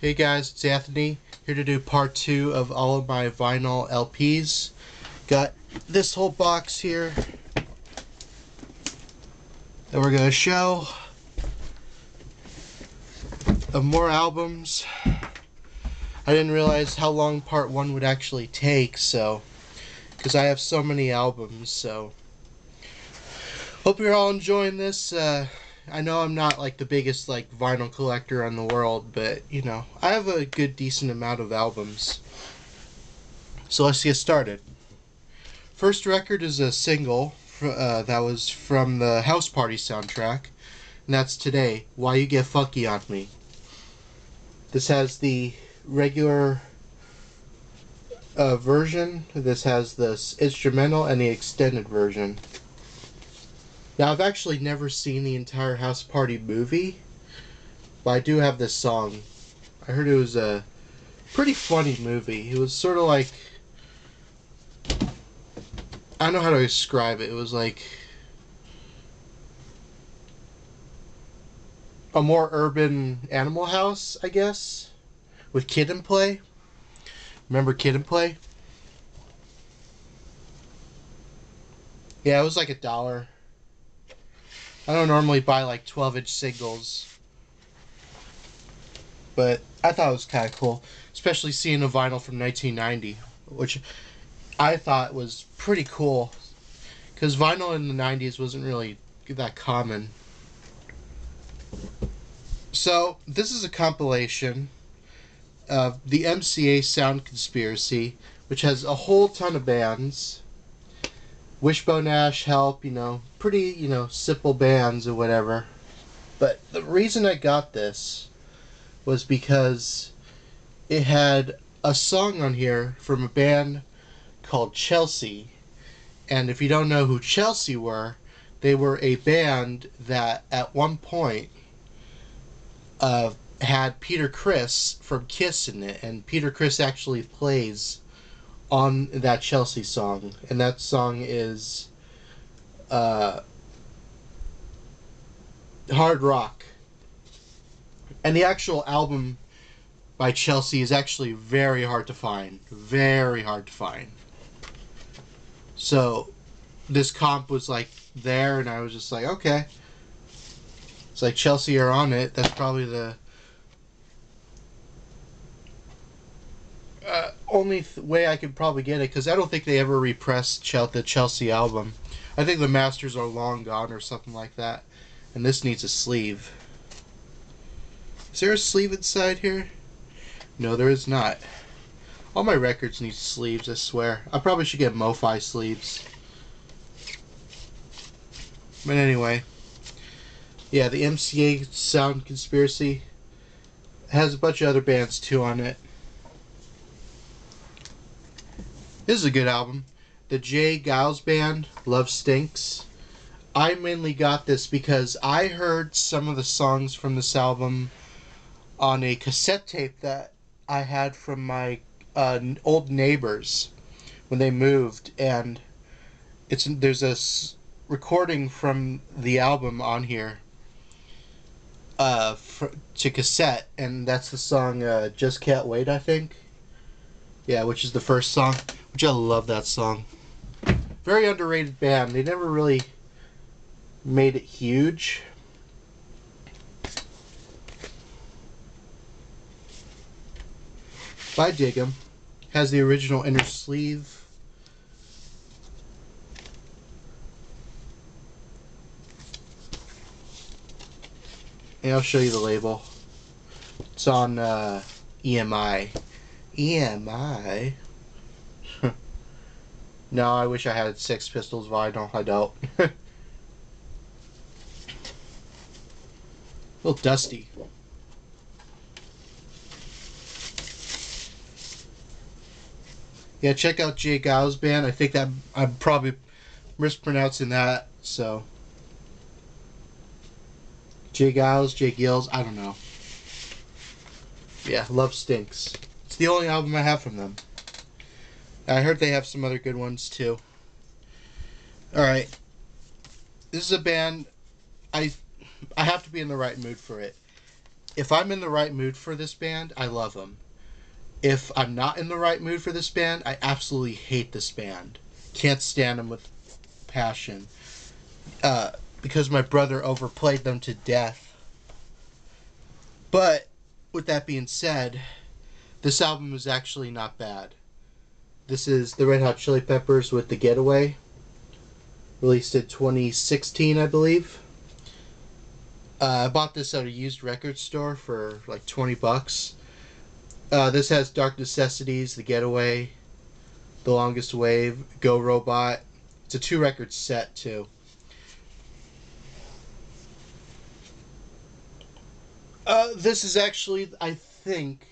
Hey guys, it's Anthony here to do part 2 of all of my vinyl LPs. Got this whole box here that we're going to show of more albums. I didn't realize how long part 1 would actually take, because I have so many albums, so hope you're all enjoying this. I know I'm not like the biggest vinyl collector in the world, but I have a good decent amount of albums. So let's get started. First record is a single that was from the House Party soundtrack, and that's Today, Why You Get Funky on Me. This has the regular version, this has the instrumental, and the extended version. Now, I've actually never seen the entire House Party movie, but I do have this song. I heard it was a pretty funny movie. It was sort of like, I don't know how to describe it. It was like a more urban Animal House, I guess, with Kid and Play. Remember Kid and Play? Yeah, it was like $1. I don't normally buy like 12-inch singles, but I thought it was kind of cool, especially seeing a vinyl from 1990, which I thought was pretty cool, because vinyl in the 90s wasn't really that common. So, this is a compilation of the MCA Sound Conspiracy, which has a whole ton of bands. Wishbone Ash, Help, pretty, simple bands or whatever. But the reason I got this was because it had a song on here from a band called Chelsea. And if you don't know who Chelsea were, they were a band that at one point had Peter Criss from Kiss in it. And Peter Criss actually plays on that Chelsea song, and that song is Hard Rock. And the actual album by Chelsea is actually very hard to find. Very hard to find. So this comp was like there, and I was just like, okay. It's like Chelsea are on it. That's probably the only way I could probably get it, because I don't think they ever repressed the Chelsea album. I think the masters are long gone or something like that. And this needs a sleeve. Is there a sleeve inside here? No, there is not. All my records need sleeves, I swear. I probably should get MoFi sleeves. But anyway. Yeah, the MCA Sound Conspiracy has a bunch of other bands too on it. This is a good album. The J. Geils Band, Love Stinks. I mainly got this because I heard some of the songs from this album on a cassette tape that I had from my old neighbors when they moved, and there's a recording from the album on here to cassette, and that's the song Just Can't Wait, I think. Yeah, which is the first song, which I love that song. Very underrated band. They never really made it huge. But I dig them. Has the original inner sleeve. And I'll show you the label. It's on EMI. EMI? No, I wish I had Sex Pistols vinyl. I don't. A little dusty. Yeah, check out J. Geils Band. I think that I'm probably mispronouncing that, so J. Geils, J. Gills, I don't know. Yeah, Love Stinks. It's the only album I have from them. I heard they have some other good ones too. Alright. This is a band I have to be in the right mood for it. if I'm in the right mood for this band, I love them. If I'm not in the right mood for this band, I absolutely hate this band. Can't stand them with passion. Because my brother overplayed them to death. But, with that being said, this album is actually not bad. This is the Red Hot Chili Peppers with The Getaway. Released in 2016, I believe. I bought this at a used record store for like $20. This has Dark Necessities, The Getaway, The Longest Wave, Go Robot. It's a 2-record set too. This is actually, I think,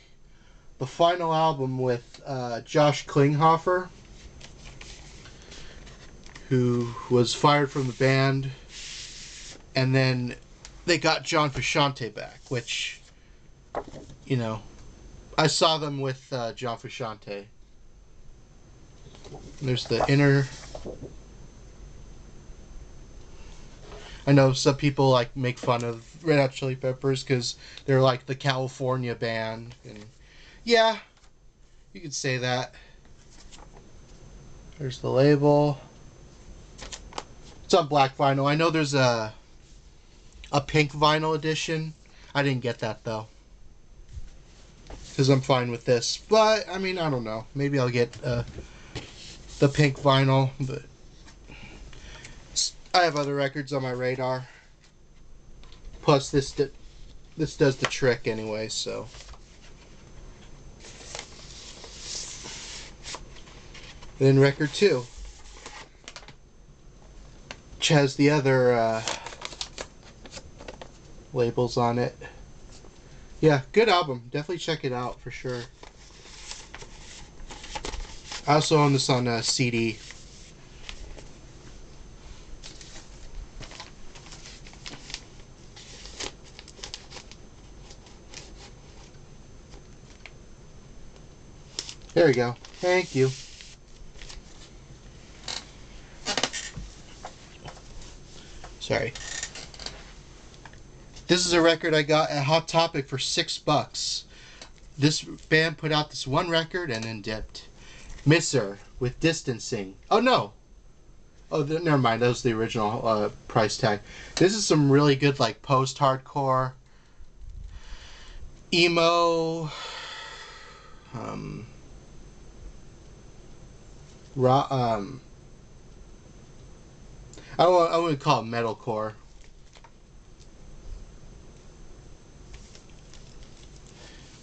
the final album with Josh Klinghoffer, who was fired from the band, and then they got John Frusciante back, which, you know, I saw them with John Frusciante. There's the inner. I know some people like make fun of Red Hot Chili Peppers because they're like the California band, and yeah, you could say that. There's the label. It's on black vinyl. I know there's a pink vinyl edition. I didn't get that though, because I'm fine with this. But I mean, I don't know. Maybe I'll get the pink vinyl. But I have other records on my radar. Plus, this does the trick anyway. So. Then record 2, which has the other labels on it. Yeah, good album. Definitely check it out for sure. I also own this on CD. There we go. Thank you. Sorry. This is a record I got at Hot Topic for $6. This band put out this one record and then dipped. Misser with Distancing. Oh no. Oh, never mind. That was the original price tag. This is some really good like post-hardcore, emo, rock. I wouldn't call it metalcore.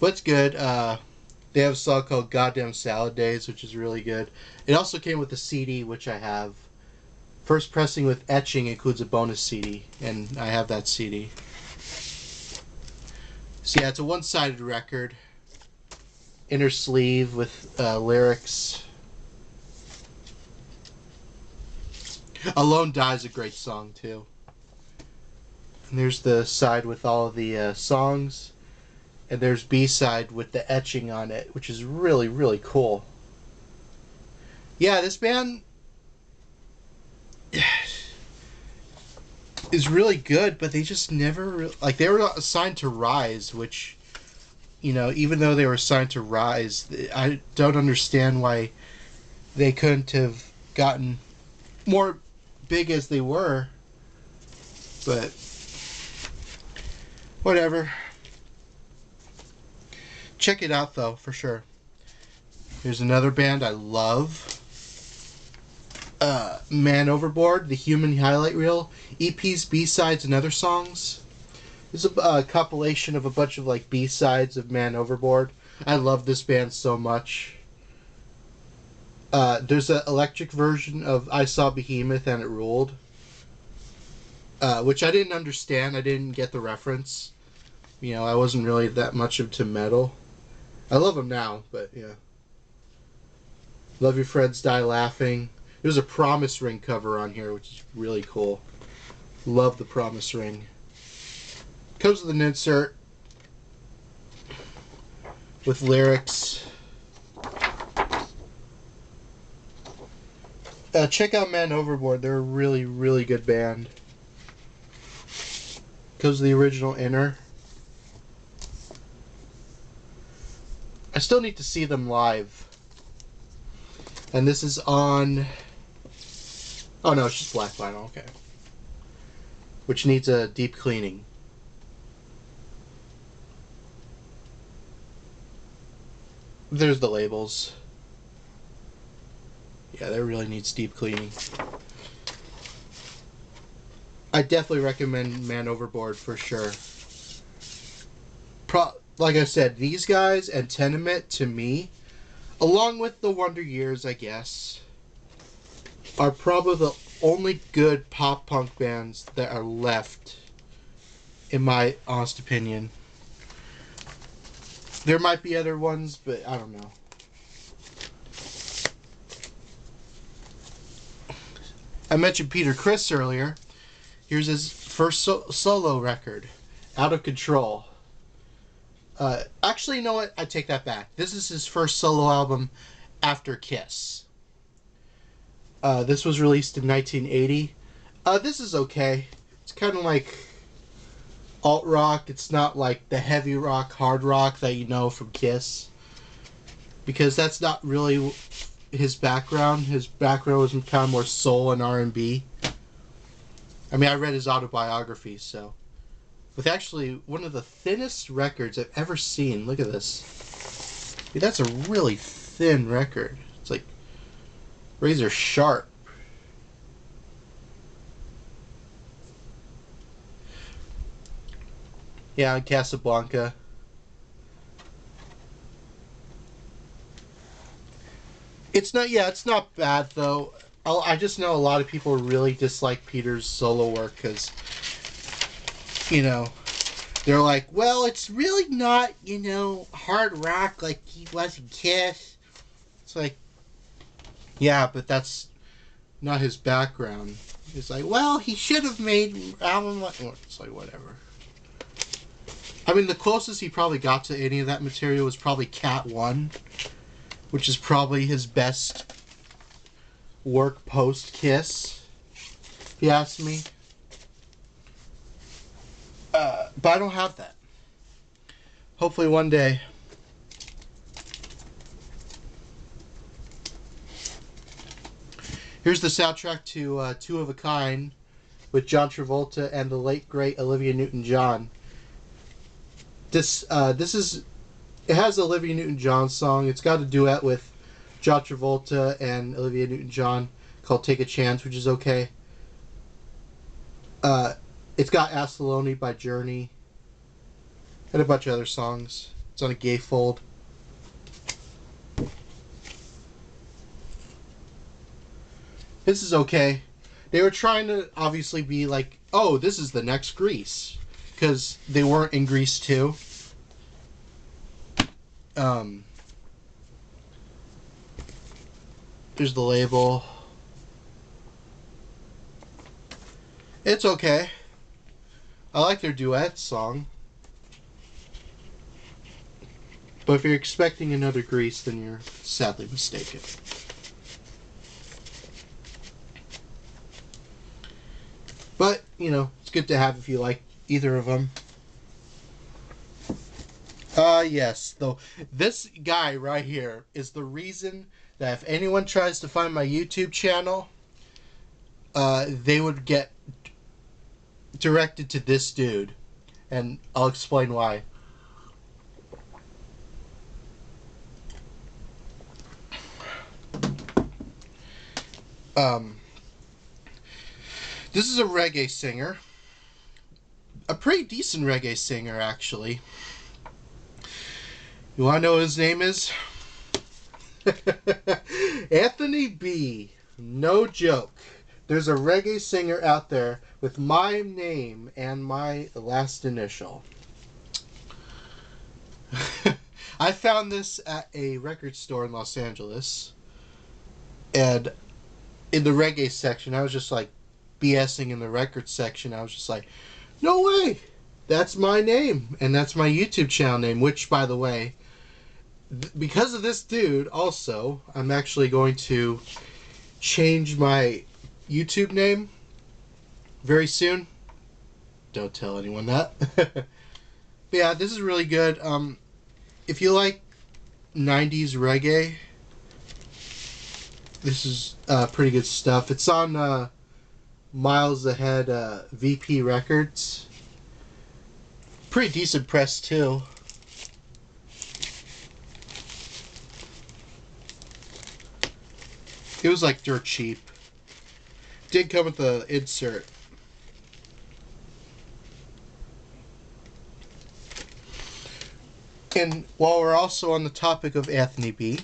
But it's good. They have a song called Goddamn Salad Days, which is really good. It also came with a CD, which I have. First pressing with etching includes a bonus CD, and I have that CD. So yeah, it's a one-sided record. Inner sleeve with lyrics. Alone Die is a great song too. And there's the side with all of the songs. And there's B-side with the etching on it, which is really, really cool. Yeah, this band is really good, but they just never... Like, they were assigned to Rise, which, you know, even though they were assigned to Rise, I don't understand why they couldn't have gotten more big as they were. But whatever. Check it out though, for sure. Here's another band I love. Man Overboard, the Human highlight reel, EPs, B-sides, and other songs. This is a compilation of a bunch of like B-sides of Man Overboard. I love this band so much. There's an electric version of I Saw Behemoth and It Ruled, which I didn't understand. I didn't get the reference. You know, I wasn't really that much into metal. I love them now, but yeah. Love Your Friends Die Laughing. There's a Promise Ring cover on here, which is really cool. Love the Promise Ring. Comes with an insert with lyrics. Check out Man Overboard. They're a really, really good band. Comes with the original inner. I still need to see them live. And this is on... Oh no, it's just black vinyl, okay. Which needs a deep cleaning. There's the labels. Yeah, that really needs deep cleaning. I definitely recommend Man Overboard for sure. Like I said, these guys and Tenement, to me, along with the Wonder Years, I guess, are probably the only good pop punk bands that are left, in my honest opinion. There might be other ones, but I don't know. I mentioned Peter Criss earlier. Here's his first solo record, Out of Control. Actually, you know what? I take that back. This is his first solo album after Kiss. This was released in 1980. This is okay. It's kind of like alt rock. It's not like the heavy rock, hard rock that you know from Kiss, because that's not really his background. His background was kind of more soul and R&B. I mean, I read his autobiography, so. With actually one of the thinnest records I've ever seen. Look at this. Dude, that's a really thin record. It's like razor sharp. Yeah, Casablanca. It's not bad though. I just know a lot of people really dislike Peter's solo work because, you know, they're like, well, it's really not, you know, hard rock like he was in Kiss. It's like, yeah, but that's not his background. It's like, well, he should have made an album like... It's like, whatever. I mean, the closest he probably got to any of that material was probably Cat 1, which is probably his best work post-Kiss, if you ask me. But I don't have that. Hopefully one day. Here's the soundtrack to Two of a Kind with John Travolta and the late great Olivia Newton-John. This is, it has Olivia Newton-John song. It's got a duet with John Travolta and Olivia Newton-John called Take a Chance, which is okay. It's got Assaloni by Journey and a bunch of other songs. It's on a gatefold. This is okay. They were trying to obviously be like, oh, this is the next Grease, because they weren't in Grease 2. Here's the label. It's okay. I like their duet song. But if you're expecting another Grease, then you're sadly mistaken. But, you know, it's good to have if you like either of them. Yes, though, this guy right here is the reason that if anyone tries to find my YouTube channel, they would get directed to this dude. And I'll explain why. This is a reggae singer. A pretty decent reggae singer, actually. You want to know what his name is? Anthony B. No joke. There's a reggae singer out there with my name and my last initial. I found this at a record store in Los Angeles. And in the reggae section, I was just like BSing in the record section. I was just like, no way! That's my name. And that's my YouTube channel name, which, by the way, because of this dude, also, I'm actually going to change my YouTube name very soon. Don't tell anyone that. But yeah, this is really good. If you like 90s reggae. This is pretty good stuff. It's on Miles Ahead VP Records. Pretty decent press too. It was like dirt cheap. Did come with the insert. And while we're also on the topic of Anthony B.,